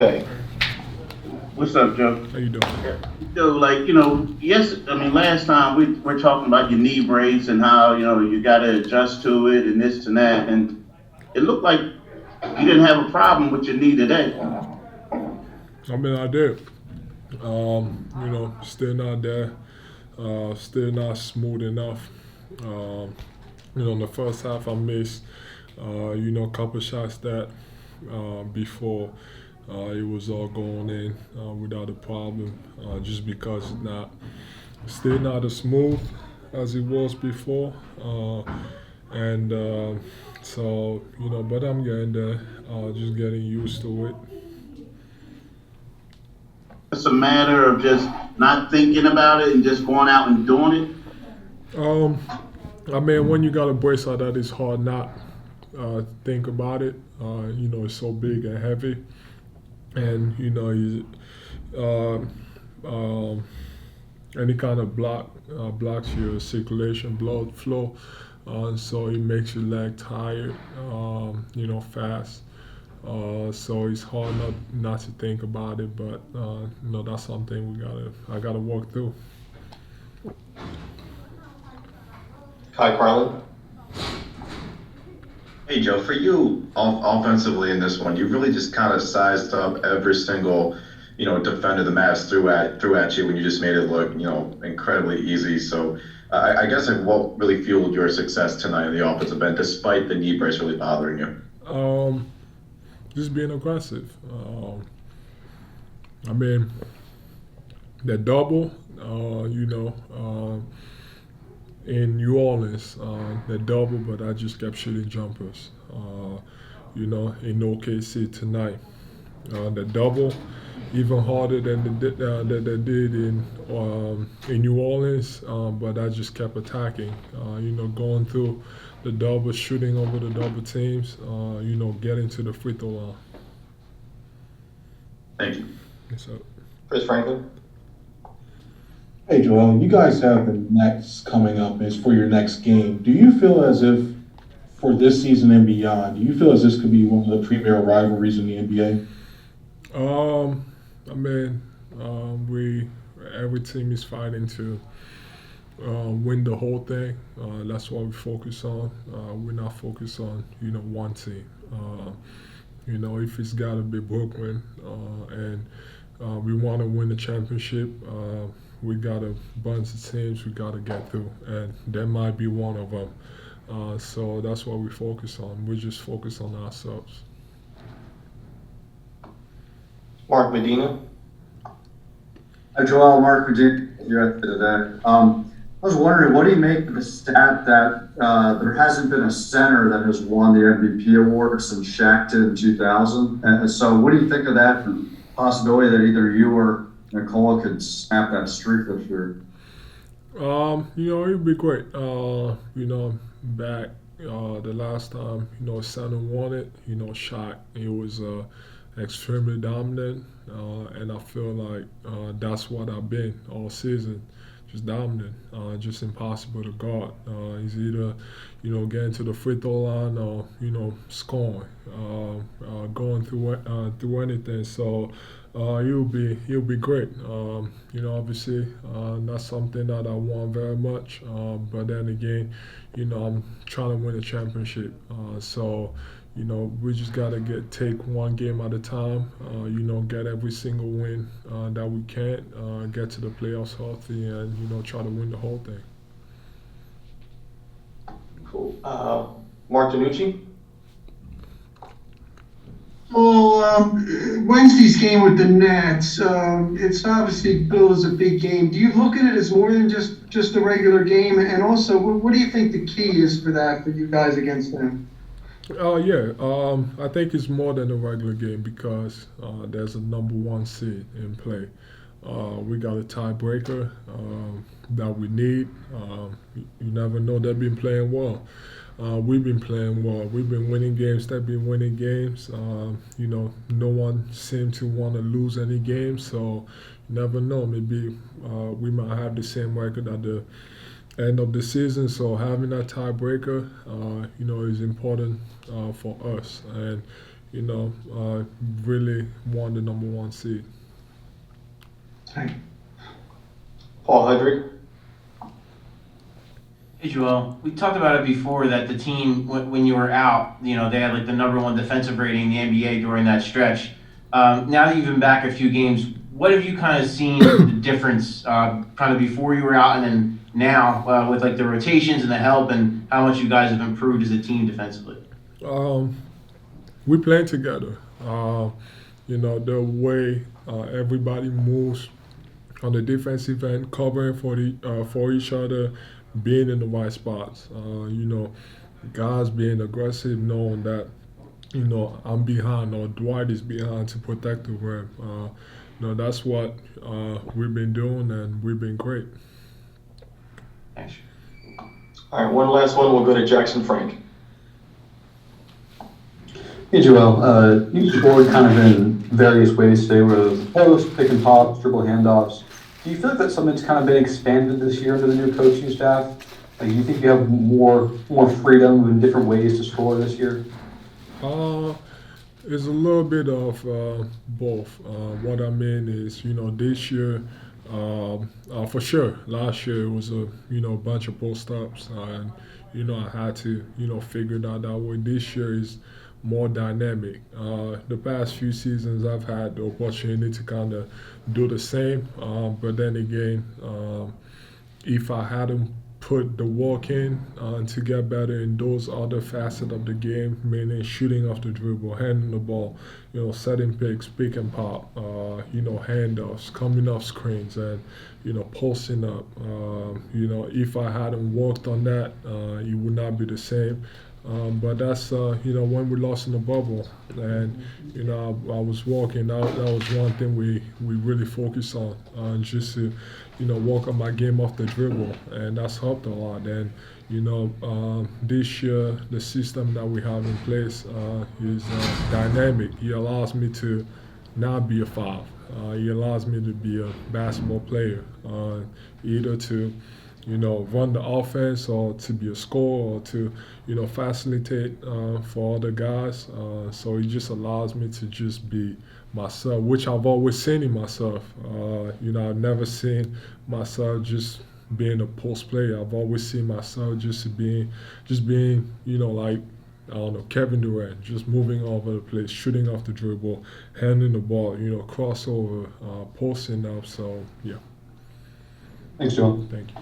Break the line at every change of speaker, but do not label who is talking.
Okay.
What's up, Joe?
How you doing?
So, yes, I mean, last time we're talking about your knee brace and how you got to adjust to it and this and that, and it looked like you didn't have a problem with your knee today.
I mean, I did. Still not there. Still not smooth enough. Um, in the first half, I missed, a couple shots that before it was all going in without a problem, just because still not as smooth as it was before. And so, but I'm getting there, just getting used to it.
It's a matter of just not thinking about it and just going out and doing it.
Um, I mean, when you got a brace like that, it's hard not think about it. It's so big and heavy, and uh, um, any kind of blocks your circulation, blood flow, so it makes your leg tired. Fast. So it's hard not to think about it, but that's something I gotta work through.
Kai Carlin.
Hey Joe, for you offensively in this one, you really just kind of sized up every single, defender the Mavs threw at you when you just made it look, incredibly easy. So I guess what really fueled your success tonight in the offensive end, despite the knee brace really bothering you.
Um, just being aggressive. I mean, the double, in New Orleans, the double, but I just kept shooting jumpers. In OKC tonight, the double, even harder than they did in New Orleans, but I just kept attacking. Going through the double, shooting over the double teams. Getting to the free throw line.
Thank you.
So,
Chris Franklin.
Hey Joel, you guys have the next coming up is for your next game. Do you feel as if for this season and beyond, do you feel as this could be one of the premier rivalries in the NBA?
I mean, we every team is fighting to win the whole thing. That's what we focus on. We're not focused on one team. If it's got to be Brooklyn and we want to win the championship, we got a bunch of teams we got to get through, and that might be one of them. So that's what we focus on. We just focus on ourselves.
Mark Medina.
Hi, Joel, Mark Virginia here today. I was wondering, what do you make of the stat that there hasn't been a center that has won the MVP award since Shaq did in 2000? And so, what do you think of that possibility that either you or Nicola could snap that streak this year?
It'd be great. Back the last time, Santa won it, Shaq, it was extremely dominant, and I feel like that's what I've been all season, just dominant, just impossible to guard. He's either, getting to the free throw line or, scoring, going through anything. So he'll be great. Obviously, not something that I want very much. But then again, I'm trying to win a championship. So we just gotta take one game at a time. Get every single win that we can. Get to the playoffs healthy, and try to win the whole thing.
Cool. Mark Danucci.
Well, Wednesday's game with the Nets, it's obviously billed as a big game. Do you look at it as more than just a regular game? And also, what do you think the key is for that for you guys against them?
Yeah. I think it's more than a regular game because there's a number one seed in play. We got a tiebreaker that we need. You never know. They've been playing well. We've been playing well. We've been winning games. They've been winning games. No one seemed to want to lose any games. So you never know. Maybe we might have the same record at the end of the season. So having that tiebreaker, is important for us. And really won the number 1 seed.
Paul Hudrick.
Hey Joel, we talked about it before that the team, when you were out, they had like the number 1 defensive rating in the NBA during that stretch. Now that you've been back a few games, what have you kind of seen the difference kind of before you were out and then now with like the rotations and the help and how much you guys have improved as a team defensively?
We playing together. The way everybody moves on the defensive end, covering for each other, being in the right spots. Guys being aggressive, knowing that I'm behind or Dwight is behind to protect the rim. That's what we've been doing, and we've been great.
Thanks.
All right, one last one. We'll go to Jackson Frank.
Hey Joel, you scored kind of in various ways today, whether it was post, pick and pops, dribble handoffs. Do you feel like that's something that's kind of been expanded this year under the new coaching staff? Like, do you think you have more freedom in different ways to score this year?
It's a little bit of both. What I mean is, this year, for sure, last year it was a bunch of post ups, and I had to figure it out that way. This year is more dynamic. The past few seasons I've had the opportunity to kind of do the same, but then again, if I hadn't put the work in to get better in those other facets of the game, meaning shooting off the dribble, handling the ball, setting picks, pick and pop, handoffs, coming off screens, and posting up. If I hadn't worked on that, it would not be the same. But that's when we lost in the bubble, and I was walking. That was one thing we really focused on, just to work on my game off the dribble, and that's helped a lot. And this year the system that we have in place is dynamic. It allows me to not be a five. It allows me to be a basketball player, either to run the offense or to be a scorer or to, facilitate for other guys. So it just allows me to just be myself, which I've always seen in myself. I've never seen myself just being a post player. I've always seen myself just being, like, I don't know, Kevin Durant, just moving all over the place, shooting off the dribble, handling the ball, crossover, posting up. So, yeah.
Thanks, Joel.
Thank you.